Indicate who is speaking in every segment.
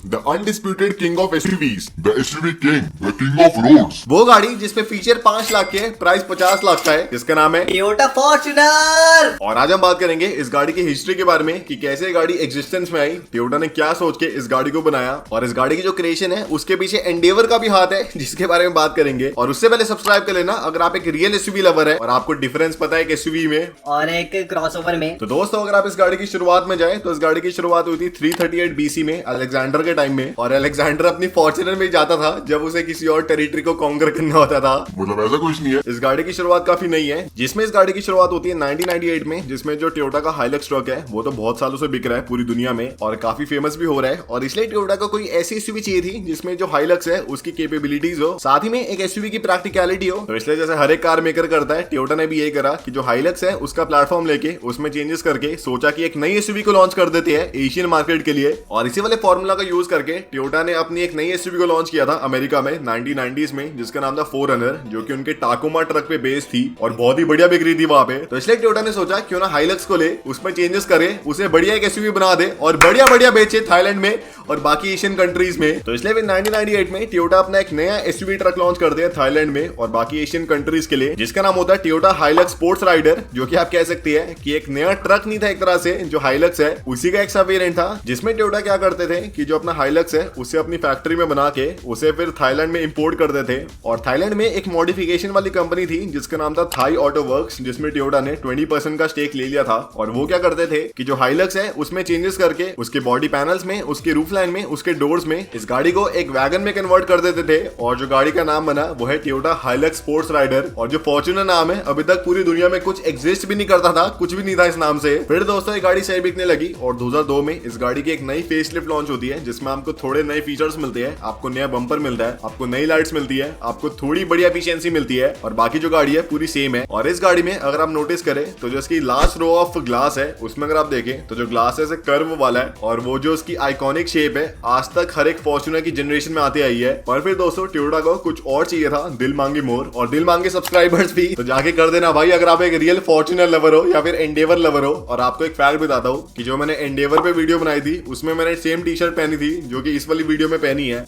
Speaker 1: the undisputed king of SUVs, the SUV king, the king of roads.
Speaker 2: वो गाड़ी जिसपे feature 5 lakh के है, प्राइस 50 लाख का है, जिसका नाम है
Speaker 3: टोयोटा फॉर्च्यूनर।
Speaker 2: और आज हम बात करेंगे इस गाड़ी की हिस्ट्री के बारे में कि कैसे ये गाड़ी एग्जिस्टेंस में आई, टोयोटा ने क्या सोच के इस गाड़ी को बनाया और इस गाड़ी की जो क्रिएशन है उसके पीछे एंडेवर का भी हाथ है, जिसके बारे में बात करेंगे। और उससे पहले सब्सक्राइब कर लेना अगर आप एक रियल एसयूवी लवर है और आपको डिफरेंस पता है एक एसयूवी में
Speaker 3: और एक क्रॉसओवर में।
Speaker 2: तो दोस्तों अगर आप इस गाड़ी की शुरुआत में जाए तो इस गाड़ी की शुरुआत हुई थी 338 बीसी में अलेक्जेंडर के टाइम में, और अलेक्जेंडर अपनी फॉर्च्यूनर में जाता था जब उसे किसी और टेरिटरी को कॉन्कर करना होता था।
Speaker 1: मतलब ऐसा कुछ नहीं है।
Speaker 2: इस गाड़ी की शुरुआत काफी नई है, जिसमें इस गाड़ी की शुरुआत होती है 1998 में, जिसमें जो टोयोटा का हाइलक्स ट्रक है वो तो बहुत सालों से बिक रहा है पूरी दुनिया में और काफी फेमस भी हो रहा है। और इसलिए टोयोटा को कोई ऐसी एसयूवी चाहिए थी जिसमें जो हाइलक्स है उसकी कैपेबिलिटीज हो, साथ ही में एक एसयूवी की प्रैक्टिकलिटी हो। तो इसलिए जैसे हर एक कार मेकर करता है, टोयोटा ने भी ये करा कि जो हाइलक्स है उसका प्लेटफॉर्म लेके उसमें चेंजेस करके सोचा कि एक नई एसयूवी को लॉन्च कर देते हैं एशियन मार्केट के लिए। और इसी वाले फॉर्मूला का यूज करके टोयोटा ने अपनी एक नई एसयूवी को लॉन्च किया था अमेरिका में 1990s में, जिसका नाम था 4Runner, जो कि उनके टाकोमा ट्रक पे बेस्ड थी और बहुत ही बढ़िया बिक रही थी वहां पे। तो इसलिए टोयोटा ने सोचा क्यों ना हाइलक्स को ले, उसमें चेंजेस करे, उसे बढ़िया एक एसयूवी बना दे और बढ़िया बढ़िया बेचे थाईलैंड में और बाकी एशियन कंट्रीज में। तो इसलिए 1998 में टोयोटा अपना एक नया एसयूवी ट्रक लॉन्च करते हैं थाईलैंड में और बाकी एशियन कंट्रीज के लिए, जिसका नाम होता है टोयोटा हाइलक्स स्पोर्ट्स राइडर, जो कि आप कह सकते हैं कि एक नया ट्रक नहीं था एक तरह से, जो हाइलक्स है उसी का एक सब वेरिएंट था। जिसमें टोयोटा क्या करते थे कि जो अपना हाइलक्स है उसे अपनी फैक्ट्री में बना के उसे फिर थाईलैंड में इंपोर्ट करते थे। और थाईलैंड में एक मॉडिफिकेशन वाली कंपनी थी जिसका नाम था थाई ऑटो वर्क्स, जिसमें टोयोटा ने 20% का स्टेक ले लिया था। और वो क्या करते थे कि जो हाइलक्स है उसमें चेंजेस करके उसके बॉडी पैनल्स में, उसके रूफ लाइन में, उसके डोर्स में इस गाड़ी को एक वैगन में कन्वर्ट कर देते थे। और जो गाड़ी का नाम बना वो है टोयोटा हाइलक्स स्पोर्ट्स राइडर। और जो फॉर्च्यूनर नाम है अभी तक पूरी दुनिया में कुछ एग्जिस्ट भी नहीं करता था, कुछ भी नहीं था इस नाम से। फिर दोस्तों ये गाड़ी सही बिकने लगी और 2002 में इस गाड़ी की एक नई फेसलिफ्ट लॉन्च होती है, जिसमें आपको थोड़े नए फीचर्स मिलते हैं, आपको नया बम्पर मिलता है, आपको नई लाइट्स मिलती है, आपको थोड़ी बड़ी एफिशिएंसी मिलती है और बाकी जो गाड़ी है पूरी सेम है। और इस गाड़ी में अगर आप नोटिस करें तो जो इसकी लास्ट रो ऑफ ग्लास है उसमें अगर आप देखें तो जो ग्लास है कर्व वाला है और वो जो उसकी आइकॉनिक शेप है आज तक हर एक फॉर्च्यूनर की जनरेशन में आती आई है। और फिर दोस्तों टोयोटा को कुछ और चाहिए था, दिल मांगे मोर और दिल मांगे सब्सक्राइबर्स भी, तो जाके कर देना भाई अगर आप एक रियल फॉर्च्यूनर लवर हो या फिर एंडेवर लवर हो। और आपको एक फैक्ट बताता हूँ कि जो मैंने एंडेवर पे वीडियो बनाई थी उसमें मैंने सेम टी शर्ट पहनी थी जो कि इस वाली वीडियो में पहनी है,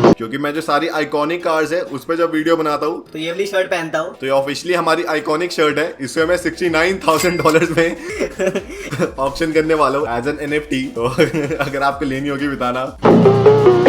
Speaker 2: क्योंकि मैं जो सारी आइकॉनिक कार्स है उस पर जब वीडियो बनाता हूँ
Speaker 3: तो ये वाली शर्ट पहनता हूँ।
Speaker 2: तो ये ऑफिशियली हमारी आइकॉनिक शर्ट है, इससे मैं $69,000 में ऑप्शन करने वाला हूँ एज एन NFT। तो अगर आपको लेनी होगी बताना।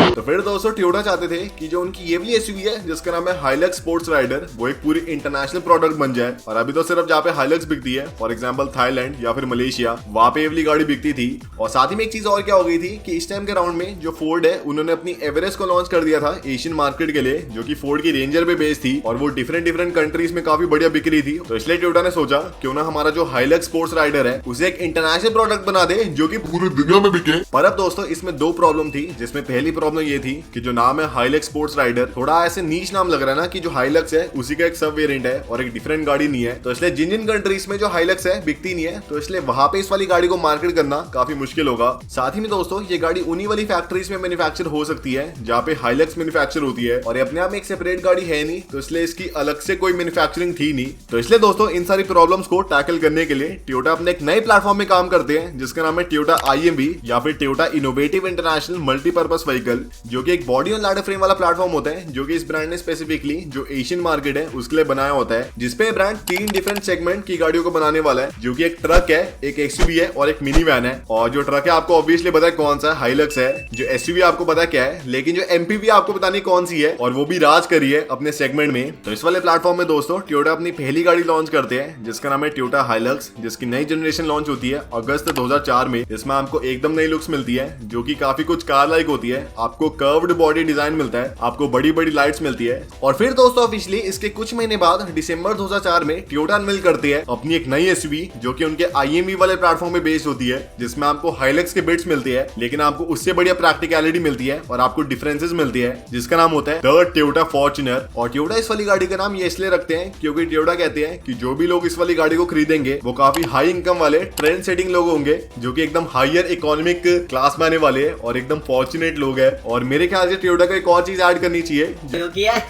Speaker 2: तो फिर दोस्तों टोयोटा चाहते थे कि जो उनकी ये वाली एसयूवी है जिसका नाम है हाइलक्स स्पोर्ट्स राइडर वो एक पूरी इंटरनेशनल प्रोडक्ट बन जाए। और अभी तो सिर्फ जहाँ पे हाइलक्स बिकती है, फॉर एग्जांपल थाईलैंड या फिर मलेशिया, वहां पे ये वाली गाड़ी बिकती थी। और साथ ही में एक चीज और क्या हो गई थी कि इस टाइम के राउंड में जो फोर्ड है उन्होंने अपनी एवरेस्ट को लॉन्च कर दिया था एशियन मार्केट के लिए, जो कि फोर्ड की रेंजर पे बेस्ड थी और वो डिफरेंट कंट्रीज में काफी बढ़िया बिक रही थी। तो इसलिए टोयोटा ने सोचा क्यों ना हमारा जो हाइलक्स स्पोर्ट्स राइडर है उसे एक इंटरनेशनल प्रोडक्ट बना दे जो कि
Speaker 1: पूरी दुनिया में बिके।
Speaker 2: पर अब दोस्तों इसमें दो प्रॉब्लम थी, जिसमें पहली प्रॉब्लम ये थी कि जो नाम है हाइलक्स स्पोर्ट्स राइडर, थोड़ा ऐसे नीच नाम लग रहा है ना कि जो हाइलक्स है उसी का एक सब वेरिएंट है और एक डिफरेंट गाड़ी नहीं है। तो इसलिए जिन जिन कंट्रीज में जो हाइलक्स है बिकती नहीं है, तो इसलिए वहां पे इस वाली गाड़ी को मार्केट करना काफी मुश्किल होगा। साथ ही में दोस्तों ये गाड़ी उन्हीं वाली फैक्ट्रीज में मैन्युफैक्चर हो सकती है जहाँ पे हाइलक्स मैन्युफैक्चर होती है और ये अपने आप में एक सेपरेट गाड़ी है नहीं, तो इसलिए इसकी अलग से कोई मैन्युफैक्चरिंग थी नहीं। तो इसलिए दोस्तों इन सारी प्रॉब्लम्स को टैकल करने के लिए टोयोटा अपने एक नए प्लेटफॉर्म में काम करते हैं जिसका नाम है टोयोटा IMV या फिर Toyota innovative international multipurpose vehicle, जो कि एक बॉडी और लैडर फ्रेम वाला प्लेटफॉर्म होता है जो कि इस ब्रांड ने स्पेसिफिकली जो एशियन मार्केट है उसके लिए बनाया होता है, जिसपे ब्रांड 3 डिफरेंट सेगमेंट की गाड़ियों को बनाने वाला है, जो कि एक ट्रक है, एक एसयूवी है और एक मिनी वैन है। और जो ट्रक है आपको ऑब्वियसली पता है कौन सा, हाइलक्स है। जो एसयूवी आपको पता है क्या है, लेकिन जो एमपीवी आपको पता नहीं कौन सी है और वो भी राज करी है अपने सेगमेंट में। तो इस वाले प्लेटफॉर्म में दोस्तों टोयोटा अपनी पहली गाड़ी लॉन्च करते हैं जिसका नाम है टोयोटा हाइलक्स, जिसकी नई जनरेशन लॉन्च होती है अगस्त 2004 में। इसमें आपको एकदम नई लुक्स मिलती है जो कि काफी कुछ कार लाइक होती है, आपको कर्व्ड बॉडी डिजाइन मिलता है, आपको बड़ी बड़ी लाइट्स मिलती है। और फिर दोस्तों ऑफिशियली इसके कुछ महीने बाद दिसंबर 2004 में टोयोटा अनवील करती है अपनी एक नई एसयूवी जो कि उनके IMV वाले प्लेटफॉर्म में बेस्ड होती है, जिसमें आपको हाइलक्स के बिट्स मिलती है लेकिन आपको उससे बढ़िया प्रैक्टिकलिटी मिलती है और आपको डिफरेंसेस मिलती है, जिसका नाम होता है द टोयोटा फॉर्च्यूनर। और टोयोटा इस वाली गाड़ी का नाम ये इसलिए रखते हैं क्योंकि टोयोटा कहते हैं कि जो भी लोग इस वाली गाड़ी को खरीदेंगे वो काफी हाई इनकम वाले ट्रेंड सेटिंग लोग होंगे, जो कि एकदम हायर इकोनॉमिक क्लास में आने वाले हैं और एकदम फॉर्चुनेट लोग हैं। और मेरे ख्याल से टोयोटा को एक और चीज ऐड करनी चाहिए,
Speaker 3: जो किया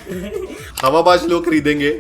Speaker 2: हवाबाज लोग खरीदेंगे।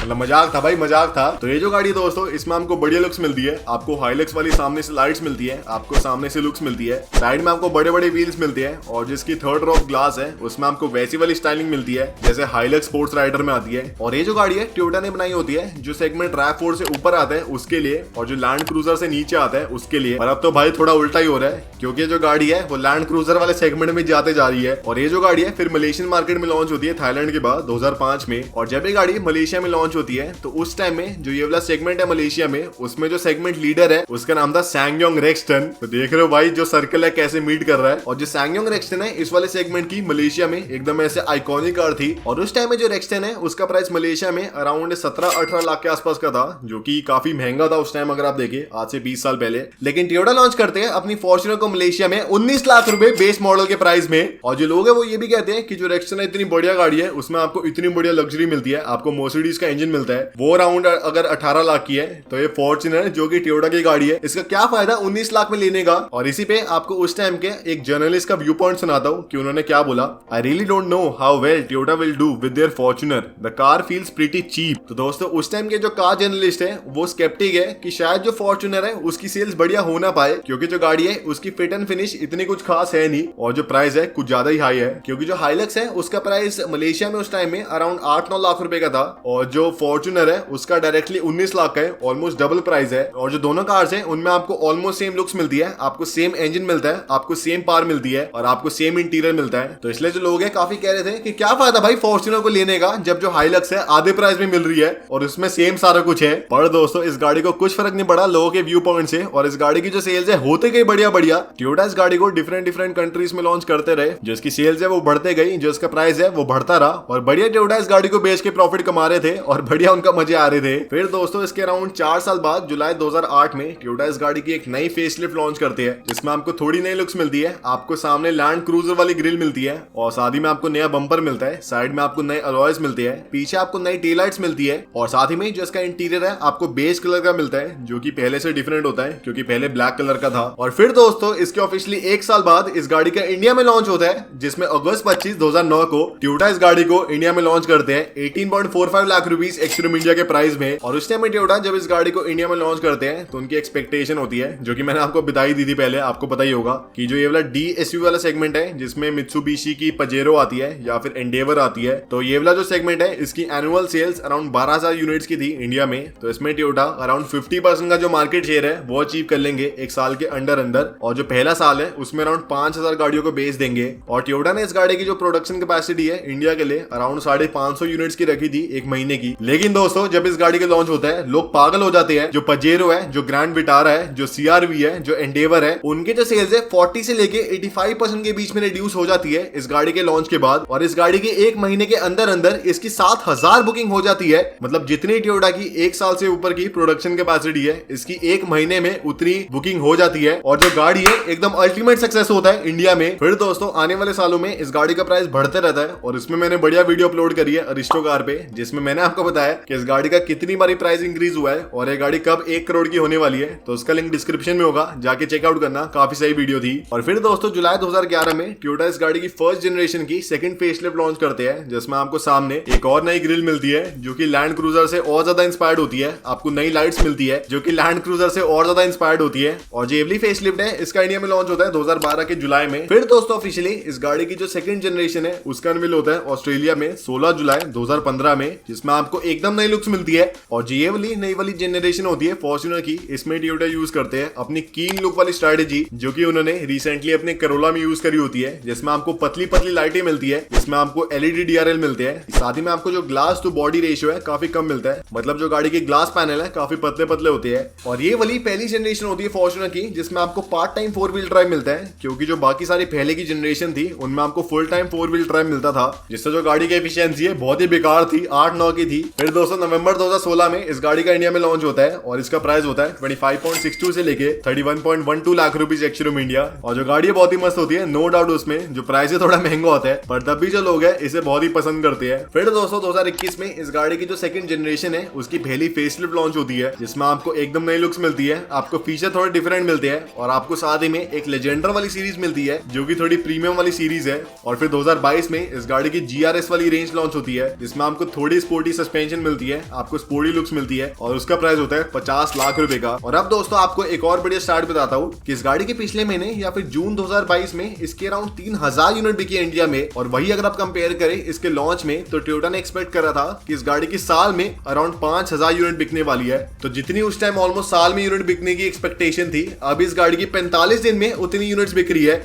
Speaker 2: मतलब मजाक था भाई, मजाक था। तो ये जो गाड़ी है दोस्तों, इसमें हमको बढ़िया लुक्स मिलती है। आपको हाइलक्स वाली सामने से लाइट्स मिलती है, आपको सामने से लुक्स मिलती है, साइड में आपको बड़े बड़े व्हील्स मिलते हैं और जिसकी थर्ड रो ऑफ ग्लास है उसमें आपको वैसी वाली स्टाइलिंग मिलती है जैसे हाइलक्स स्पोर्ट्स राइडर में आती है। और ये जो गाड़ी है टोयोटा ने बनाई होती है जो सेगमेंट RAV4 से ऊपर आता है उसके लिए और जो लैंड क्रूजर से नीचे आता है उसके लिए। और अब तो भाई थोड़ा उल्टा ही हो रहा है क्योंकि जो गाड़ी है वो लैंड क्रूजर वाले सेगमेंट में जाते जा रही है। और ये जो गाड़ी है फिर मलेशियन मार्केट में लॉन्च होती है थाईलैंड के बाद 2005 में। और जब ये गाड़ी मलेशिया में लॉन्च होती है तो उस टाइम में जो ये वाला सेगमेंट है मलेशिया में, उसमें जो सेगमेंट लीडर है उसका नाम था सैंगयोंग रेक्सटन। तो देख रहे हो भाई जो सर्कल है कैसे मीट कर रहा है। और जो सैंगयोंग रेक्सटन है इस वाले सेगमेंट की मलेशिया में एकदम ऐसे आइकॉनिक कार थी। और उस टाइम में जो रेक्सटन है उसका प्राइस मलेशिया में अराउंड 17-18 लाख के आसपास का था, जो कि काफी महंगा था उस टाइम अगर आप देखें, आज से 20 साल पहले। लेकिन टोयोटा लॉन्च करते हैं अपनी फॉर्च्यूनर को मलेशिया में 19 लाख रुपए बेस मॉडल के प्राइस में। और जो लोग है वो ये भी कहते हैं कि जो रेक्सटन है इतनी बढ़िया गाड़ी है, उसमें आपको इतनी बढ़िया लग्जरी मिलती है, आपको मर्सिडीज का इंजन मिलता है, वो अराउंड अगर 18 लाख की है। तो ये फॉर्च्यूनर जो कि टोयोटा की गाड़ी है, इसका क्या फायदा 19 लाख में लेने का। और इसी पे आपको उस टाइम के एक जर्नलिस्ट का व्यू पॉइंट सुनाता हूँ कि उन्होंने क्या बोला। I really don't know how well Toyota will do with their Fortuner, the car feels pretty cheap. तो दोस्तों उस टाइम के जो कार जर्नलिस्ट है वो स्केप्टिक है कि शायद जो फॉर्च्यूनर है उसकी सेल्स बढ़िया हो ना पाए, क्योंकि जो गाड़ी है उसकी फिट एंड फिनिश इतनी कुछ खास है नहीं और जो प्राइस है कुछ ज्यादा ही हाई है। क्योंकि जो हाइलक्स है उसका प्राइस मलेशिया में उस टाइम में अराउंड 8-9 लाख रुपए का था और जो फॉर्च्यूनर है उसका डायरेक्टली 19 लाख का है, ऑलमोस्ट डबल प्राइस है। और जो दोनों कार्स है उनमें आपको ऑलमोस्ट सेम लुक्स मिलती है, आपको सेम इंजन मिलता है, आपको सेम पावर मिलती है और आपको सेम इंटीरियर मिलता है। तो इसलिए जो लोग हैं काफी कह रहे थे कि क्या फायदा भाई फॉर्च्यूनर को लेने का जब जो हाइलक्स है आधे प्राइस में मिल रही है और उसमें सेम सारा कुछ है। पर दोस्तों इस गाड़ी को कुछ फर्क नहीं पड़ा लोगों के व्यू पॉइंट से, और इस गाड़ी की जो सेल्स है होते गई बढ़िया बढ़िया। टोयोटा इस गाड़ी को डिफरेंट कंट्रीज में लॉन्च करते रहे, जो इसकी सेल्स है वो बढ़ते गई, जो इसका प्राइस है वो बढ़ता रहा और बढ़िया टोयोटा इस गाड़ी को बेच के प्रॉफिट कमा रहे थे और बढ़िया उनका मजे आ रहे थे। फिर दोस्तों इसके अराउंड 4 साल बाद जुलाई 2008 में टोयोटा इस गाड़ी की एक नई फेसलिफ्ट लॉन्च करती है जिसमें आपको थोड़ी नई लुक्स मिलती है। आपको सामने लैंड क्रूजर वाली ग्रिल मिलती है और साथ ही में आपको नया बम्पर मिलता है, साइड में आपको नए अलॉयज मिलते हैं, पीछे आपको नई टेल लाइट्स मिलती है और साथ ही में जो इसका इंटीरियर है आपको बेज कलर का मिलता है, जो कि पहले से डिफरेंट होता है क्योंकि पहले ब्लैक कलर का था। और फिर दोस्तों इसके ऑफिशियली 1 साल बाद इस गाड़ी का इंडिया में लॉन्च होता है, जिसमें अगस्त 25, 2009 को टोयोटा इस गाड़ी को इंडिया में लॉन्च करते हैं 18.45 लाख रुपीस एक्स-शोरूम इंडिया के प्राइस में। और उस टाइम में टोयोटा जब इस गाड़ी को इंडिया में लॉन्च करते हैं तो उनकी एक्सपेक्टेशन होती है, जो कि मैंने आपको बताई दी थी पहले, आपको पता ही होगा कि जो ये वाला DSUV वाला सेगमेंट है जिसमें मित्सुबिशी की पजेरो आती है या फिर एंडेवर आती है, तो ये वाला जो सेगमेंट है इसकी एनुअल सेल्स अराउंड 12,000 यूनिट्स की थी इंडिया में। तो इसमें टोयोटा अराउंड 50% का जो मार्केट शेयर है वो अचीव कर लेंगे 1 साल के अंदर और जो पहला साल है उसमें अराउंड 5,000 गाड़ियों को बेच देंगे। और टोयोटा ने इस गाड़ी की जो प्रोडक्शन कैपेसिटी है इंडिया के लिए अराउंड 550 यूनिट्स की रखी थी 1 महीने की। लेकिन दोस्तों जब इस गाड़ी का लॉन्च होता है लोग पागल हो जाते हैं। जो पजेरो है, जो ग्रैंड विटारा है, जो CR-V है, जो एंडेवर है, उनके जो सेल्स है 40 से लेके 85% के बीच में रिड्यूस हो जाती है इस गाड़ी के लॉन्च के बाद। और इस गाड़ी के 1 महीने के अंदर इसकी 7,000 बुकिंग हो जाती है। मतलब जितनी टोयोटा की 1 साल से ऊपर की प्रोडक्शन कैपेसिटी है इसकी 1 महीने में उतनी बुकिंग हो जाती है और जो गाड़ी है एकदम अल्टीमेट सक्सेस होता है इंडिया में। फिर दोस्तों आने वाले सालों में इस गाड़ी का प्राइस बढ़ते रहता है और इसमें मैंने बढ़िया वीडियो अपलोड करी है अरिस्टो कार पे, जिसमें मैंने आपको बताया कि इस गाड़ी का कितनी बारी प्राइस इंक्रीज हुआ है और ये गाड़ी कब 1 करोड़ की होने वाली है। तो उसका लिंक डिस्क्रिप्शन में होगा, जाके चेकआउट करना, काफी सही वीडियो थी। और फिर दोस्तों जुलाई 2011 में टोयोटा इस गाड़ी की फर्स्ट जनरेशन की सेकंड फेसलिफ्ट लॉन्च करते हैं, जिसमें आपको सामने एक और नई ग्रिल मिलती है जो कि लैंड क्रूजर से और ज्यादा इंस्पायर्ड होती है। आपको नई लाइट्स मिलती है जो कि लैंड क्रूजर से और ज्यादा इंस्पायर्ड होती है। और जो एवली फेसलिफ्ट है इसका इंडिया में लॉन्च होता है 2012 के जुलाई में। फिर दोस्तों ऑफिशियली इस गाड़ी की जो सेकंड जनरेशन है उसका अनवील होता है ऑस्ट्रेलिया में 16 जुलाई 2015 में, जिसमें आपको एकदम नई लुक्स मिलती है। और जो ये वाली नई वाली जनरेशन होती है फॉर्च्यूनर की, इसमें टोयोटा यूज करते हैं अपनी कीन लुक वाली स्ट्रेटेजी जो कि उन्होंने रिसेंटली अपने करोला में यूज करी होती है, जिसमें आपको पतली पतली लाइटें मिलती है, इसमें आपको LED DRL मिलते हैं, साथ ही में आपको जो ग्लास टू बॉडी रेशियो है काफी कम मिलता है। मतलब जो गाड़ी के ग्लास पैनल है काफी पतले पतले होते हैं। और ये वाली पहली जनरेशन होती है फॉर्च्यूनर की जिसमें आपको पार्ट टाइम 4 व्हील ड्राइव मिलता है, क्योंकि जो बाकी सारी पहले की जनरेशन थी उनमें आपको फुल टाइम 4 व्हील ड्राइव मिलता था, जिससे जो गाड़ी की एफिशिएंसी है बहुत ही बेकार थी, 8-9 की थी। फिर दोस्तों नवंबर 2016 में इस गाड़ी का इंडिया में लॉन्च होता है और इसका प्राइस होता है 25.62 से लेके 31.12 लाख रुपीस एक्स-शोरूम इंडिया। और जो गाड़ी बहुत ही मस्त होती है, नो डाउट उसमें जो प्राइस है थोड़ा महंगा होता है, पर तब भी जो लोग हैं इसे बहुत ही पसंद करते हैं। फिर दोस्तों 2021 में इस गाड़ी की जो सेकंड जनरेशन है उसकी पहली फेसलिफ्ट लॉन्च होती है, जिसमें आपको एकदम नई लुक्स मिलती है, आपको फीचर थोड़े डिफरेंट मिलते हैं और आपको साथ ही में एक लेजेंडर वाली सीरीज मिलती है जो कि थोड़ी प्रीमियम वाली सीरीज है। और फिर 2022 में इस गाड़ी की GRS वाली रेंज लॉन्च होती है, जिसमें आपको थोड़ी स्पोर्टी सस्पेंशन मिलती है, आपको स्पोर्टी लुक्स मिलती है और उसका प्राइस होता है 50 लाख रुपए का। और अब दोस्तों आपको एक और बढ़िया स्टार्ट बताता हूँ कि इस गाड़ी के पिछले महीने या फिर जून 2022 में इसके अराउंड 3000 यूनिट बिकी है इंडिया में। और वही अगर आप कंपेयर करें इसके लॉन्च में, तो टोयोटा ने एक्सपेक्ट करा था कि इस गाड़ी की साल में अराउंड 5000 यूनिट बिकने वाली है। तो जितनी उस टाइम ऑलमोस्ट साल में यूनिट बिकने की एक्सपेक्टेशन थी, अब इस गाड़ी की 45 दिन में उतनी यूनिट्स बिक रही है।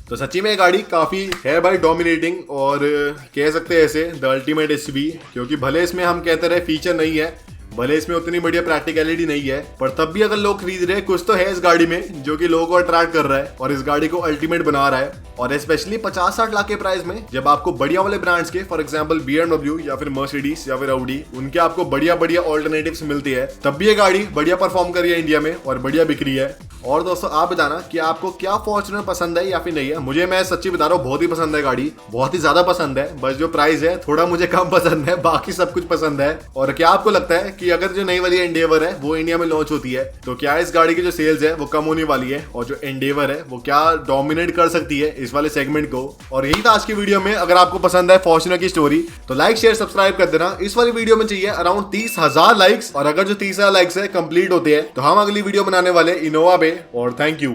Speaker 2: तो सच्ची में ये गाड़ी काफी है भाई डोमिनेटिंग, और कह सकते हैं ऐसे द अल्टीमेट एसयूवी, क्योंकि भले इसमें हम कहते रहे फीचर नहीं है, भले इसमें उतनी बढ़िया प्रैक्टिकलिटी नहीं है, पर तब भी अगर लोग खरीद रहे हैं कुछ तो है इस गाड़ी में जो कि लोगों को अट्रैक्ट कर रहा है और इस गाड़ी को अल्टीमेट बना रहा है। और स्पेशली 50-60 लाख के प्राइस में जब आपको बढ़िया वाले ब्रांड्स के, फॉर एग्जांपल BMW या फिर मर्सिडीज या फिर ऑडी, उनके आपको बढ़िया बढ़िया ऑल्टरनेटिव्स मिलती है, तब भी ये गाड़ी बढ़िया परफॉर्म कर रही है इंडिया में और बढ़िया बिक रही है। और दोस्तों आप बताना कि आपको क्या फॉर्च्यूनर पसंद है या फिर नहीं है। मुझे, मैं सच्ची बता रहा हूँ, बहुत ही पसंद है गाड़ी, बहुत ही ज्यादा पसंद है। बस जो प्राइस है थोड़ा मुझे कम पसंद है, बाकी सब कुछ पसंद है। और क्या आपको लगता है कि अगर जो नई वाली एंडेवर है वो इंडिया में लॉन्च होती है तो क्या इस गाड़ी की जो सेल्स है वो कम होने वाली है, और जो एंडेवर है वो क्या डोमिनेट कर सकती है इस वाले सेगमेंट को। और यही था आज की वीडियो में। अगर आपको पसंद है फॉर्च्यूनर की स्टोरी तो लाइक शेयर सब्सक्राइब कर देना। इस वाली वीडियो में चाहिए अराउंड 30,000 लाइक्स, और अगर जो 30,000 लाइक्स है कंप्लीट होते हैं तो हम अगली वीडियो बनाने वाले इनोवा पे। और थैंक यू।